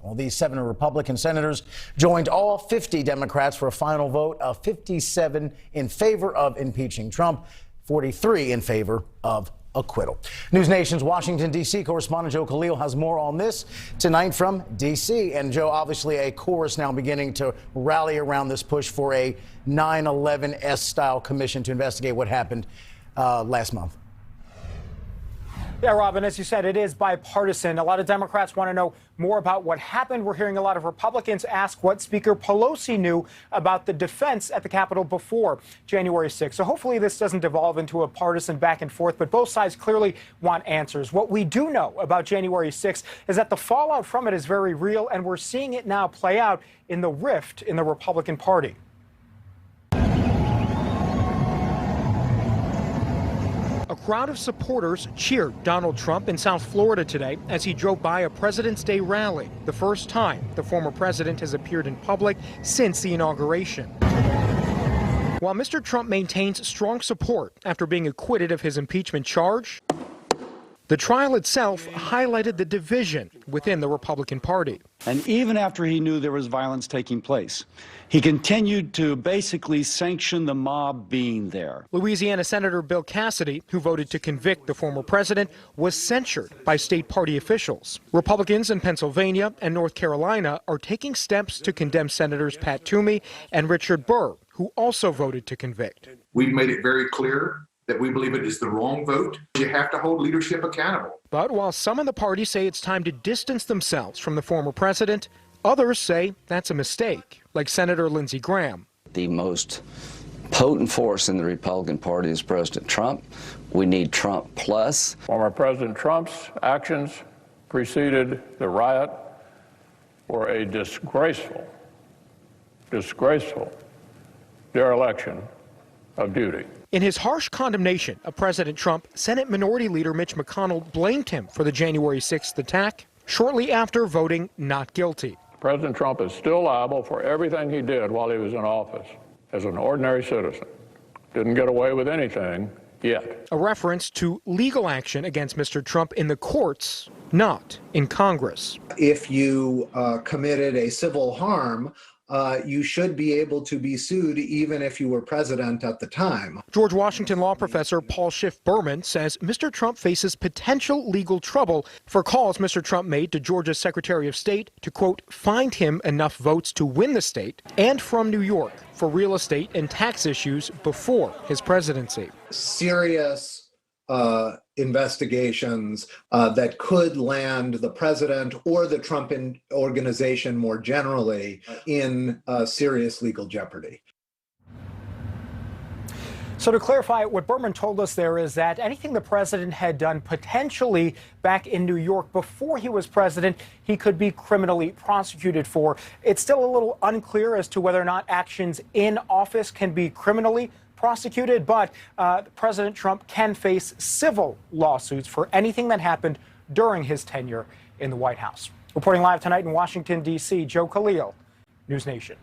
Well, these 7 Republican senators joined all 50 Democrats for a final vote of 57 in favor of impeaching Trump, 43 in favor of acquittal. News Nation's Washington, D.C. correspondent Joe Khalil has more on this tonight from D.C. And Joe, obviously a chorus now beginning to rally around this push for a 9/11-esque style commission to investigate what happened last month. Yeah, Robin, as you said, it is bipartisan. A lot of Democrats want to know more about what happened. We're hearing a lot of Republicans ask what Speaker Pelosi knew about the defense at the Capitol before January 6th. So hopefully this doesn't devolve into a partisan back and forth, but both sides clearly want answers. What we do know about January 6th is that the fallout from it is very real, and we're seeing it now play out in the rift in the Republican Party. A crowd of supporters cheered Donald Trump in South Florida today as he drove by a President's Day rally, the first time the former president has appeared in public since the inauguration. While Mr. Trump maintains strong support after being acquitted of his impeachment charge, the trial itself highlighted the division within the Republican Party. And even after he knew there was violence taking place, he continued to basically sanction the mob being there. Louisiana Senator Bill Cassidy, who voted to convict the former president, was censured by state party officials. Republicans in Pennsylvania and North Carolina are taking steps to condemn Senators Pat Toomey and Richard Burr, who also voted to convict. We've made it very clear that we believe it is the wrong vote. You have to hold leadership accountable. But while some in the party say it's time to distance themselves from the former president, others say that's a mistake, like Senator Lindsey Graham. The most potent force in the Republican Party is President Trump. We need Trump plus. Former President Trump's actions preceded the riot were a disgraceful dereliction of duty. In his harsh condemnation of President Trump, Senate Minority Leader Mitch McConnell blamed him for the January 6th attack shortly after voting not guilty. President Trump is still liable for everything he did while he was in office as an ordinary citizen. Didn't get away with anything yet. A reference to legal action against Mr. Trump in the courts, not in Congress. If you committed a civil harm, you should be able to be sued even if you were president at the time. George Washington law professor Paul Schiff Berman says Mr. Trump faces potential legal trouble for calls Mr. Trump made to Georgia's Secretary of State to, quote, find him enough votes to win the state, and from New York for real estate and tax issues before his presidency. Serious investigations that could land the president or the Trump organization more generally in serious legal jeopardy. So to clarify, what Berman told us there is that anything the president had done potentially back in New York before he was president, he could be criminally prosecuted for. It's still a little unclear as to whether or not actions in office can be criminally prosecuted, but President Trump can face civil lawsuits for anything that happened during his tenure in the White House. Reporting live tonight in Washington, D.C., Joe Khalil, News Nation.